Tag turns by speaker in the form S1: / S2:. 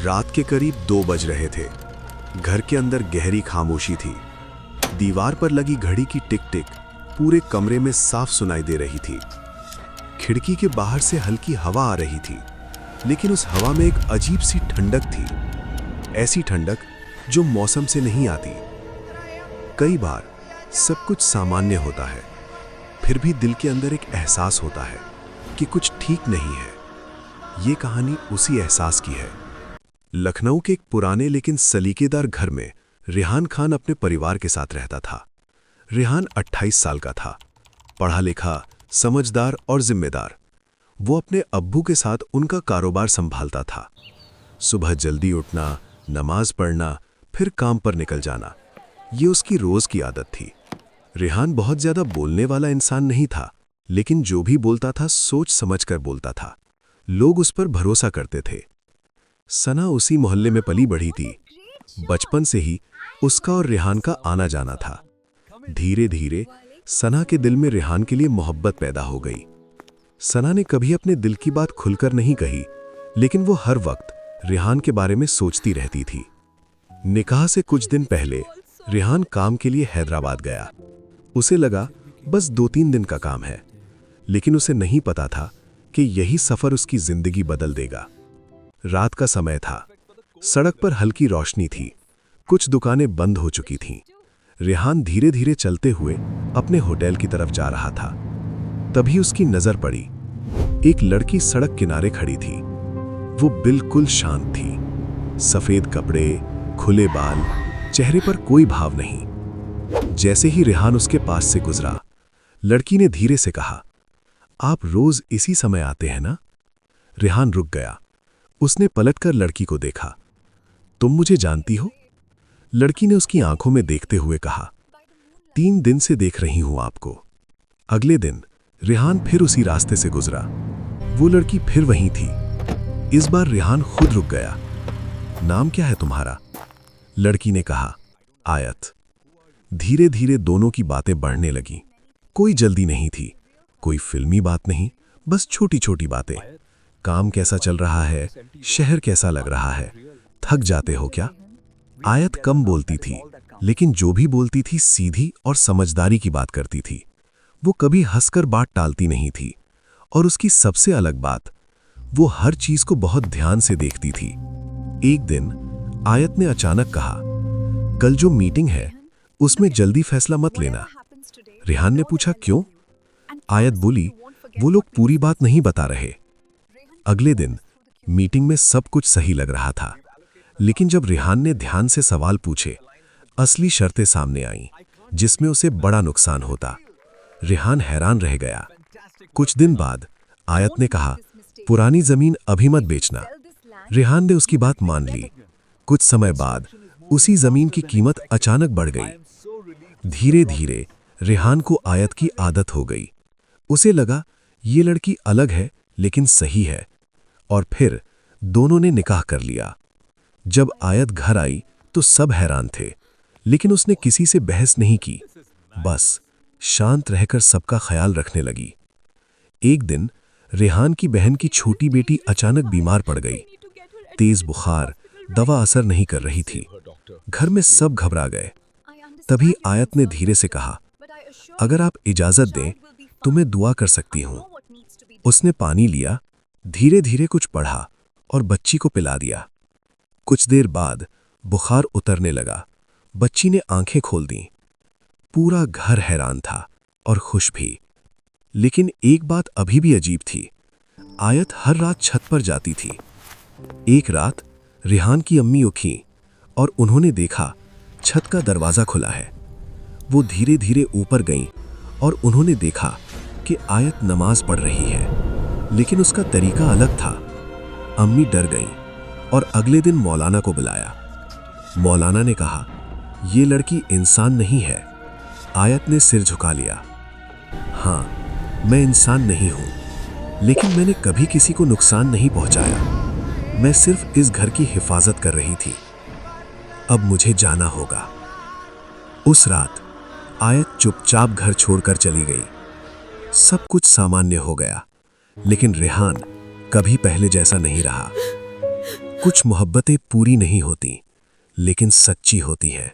S1: रात के करीब 2 बज रहे थे। घर के अंदर गहरी खामोशी थी। दीवार पर लगी घड़ी की टिक टिक पूरे कमरे में साफ सुनाई दे रही थी। खिड़की के बाहर से हल्की हवा आ रही थी, लेकिन उस हवा में एक अजीब सी ठंडक थी। ऐसी ठंडक जो मौसम से नहीं आती। कई बार सब कुछ सामान्य होता है, फिर भी दिल के अंदर एक एहसास होता है कि कुछ ठीक नहीं है। ये कहानी उसी एहसास की है। लखनऊ के एक पुराने लेकिन सलीकेदार घर में रेहान खान अपने परिवार के साथ रहता था। रेहान 28 साल का था, पढ़ा लिखा, समझदार और जिम्मेदार। वो अपने अब्बू के साथ उनका कारोबार संभालता था। सुबह जल्दी उठना, नमाज पढ़ना, फिर काम पर निकल जाना, ये उसकी रोज की आदत थी। रेहान बहुत ज्यादा बोलने वाला इंसान नहीं था, लेकिन जो भी बोलता था सोच समझकर बोलता था। लोग उस पर भरोसा करते थे। सना उसी मोहल्ले में पली बढ़ी थी। बचपन से ही उसका और रेहान का आना जाना था। धीरे धीरे सना के दिल में रेहान के लिए मोहब्बत पैदा हो गई। सना ने कभी अपने दिल की बात खुलकर नहीं कही, लेकिन वो हर वक्त रेहान के बारे में सोचती रहती थी। निकाह से कुछ दिन पहले रेहान काम के लिए हैदराबाद गया। उसे लगा बस 2-3 दिन का काम है, लेकिन उसे नहीं पता था कि यही सफर उसकी जिंदगी बदल देगा। रात का समय था। सड़क पर हल्की रोशनी थी। कुछ दुकानें बंद हो चुकी थीं। रेहान धीरे धीरे चलते हुए अपने होटल की तरफ जा रहा था। तभी उसकी नजर पड़ी। एक लड़की सड़क किनारे खड़ी थी। वो बिल्कुल शांत थी। सफेद कपड़े, खुले बाल, चेहरे पर कोई भाव नहीं। जैसे ही रेहान उसके पास से गुजरा, लड़की ने धीरे से कहा, आप रोज इसी समय आते हैं ना? रेहान रुक गया। उसने पलटकर लड़की को देखा। तुम मुझे जानती हो? लड़की ने उसकी आंखों में देखते हुए कहा, 3 दिन से देख रही हूं आपको। अगले दिन रेहान फिर उसी रास्ते से गुजरा। वो लड़की फिर वहीं थी। इस बार रेहान खुद रुक गया। नाम क्या है तुम्हारा? लड़की ने कहा, आयत। धीरे धीरे दोनों की बातें बढ़ने लगीं। कोई जल्दी नहीं थी, कोई फिल्मी बात नहीं, बस छोटी छोटी बातें। काम कैसा चल रहा है? शहर कैसा लग रहा है? थक जाते हो क्या? आयत कम बोलती थी, लेकिन जो भी बोलती थी सीधी और समझदारी की बात करती थी। वो कभी हंसकर बात टालती नहीं थी, और उसकी सबसे अलग बात, वो हर चीज को बहुत ध्यान से देखती थी। एक दिन आयत ने अचानक कहा, कल जो मीटिंग है उसमें जल्दी फैसला मत लेना। रेहान ने पूछा, क्यों? आयत बोली, वो लोग पूरी बात नहीं बता रहे। अगले दिन मीटिंग में सब कुछ सही लग रहा था, लेकिन जब रेहान ने ध्यान से सवाल पूछे, असली शर्तें सामने आईं, जिसमें उसे बड़ा नुकसान होता। रेहान हैरान रह गया। कुछ दिन बाद आयत ने कहा, पुरानी जमीन अभी मत बेचना। रेहान ने उसकी बात मान ली। कुछ समय बाद उसी जमीन की कीमत अचानक बढ़ गई। धीरे धीरे रेहान को आयत की आदत हो गई। उसे लगा ये लड़की अलग है लेकिन सही है, और फिर दोनों ने निकाह कर लिया। जब आयत घर आई तो सब हैरान थे, लेकिन उसने किसी से बहस नहीं की, बस शांत रहकर सबका ख्याल रखने लगी। एक दिन रेहान की बहन की छोटी बेटी अचानक बीमार पड़ गई। तेज बुखार, दवा असर नहीं कर रही थी। घर में सब घबरा गए। तभी आयत ने धीरे से कहा, अगर आप इजाजत दें तो मैं दुआ कर सकती हूं। उसने पानी लिया, धीरे धीरे कुछ पढ़ा और बच्ची को पिला दिया। कुछ देर बाद बुखार उतरने लगा। बच्ची ने आंखें खोल दी। पूरा घर हैरान था और खुश भी। लेकिन एक बात अभी भी अजीब थी। आयत हर रात छत पर जाती थी। एक रात रेहान की अम्मी उठी और उन्होंने देखा छत का दरवाजा खुला है। वो धीरे धीरे ऊपर गईं और उन्होंने देखा कि आयत नमाज पढ़ रही है, लेकिन उसका तरीका अलग था। अम्मी डर गईं और अगले दिन मौलाना को बुलाया। मौलाना ने कहा, ये लड़की इंसान नहीं है। आयत ने सिर झुका लिया। हाँ, मैं इंसान नहीं हूं, लेकिन मैंने कभी किसी को नुकसान नहीं पहुंचाया। मैं सिर्फ इस घर की हिफाजत कर रही थी। अब मुझे जाना होगा। उस रात आयत चुपचाप घर छोड़कर चली गई। सब कुछ सामान्य हो गया, लेकिन रेहान कभी पहले जैसा नहीं रहा। कुछ मोहब्बतें पूरी नहीं होती, लेकिन सच्ची होती हैं।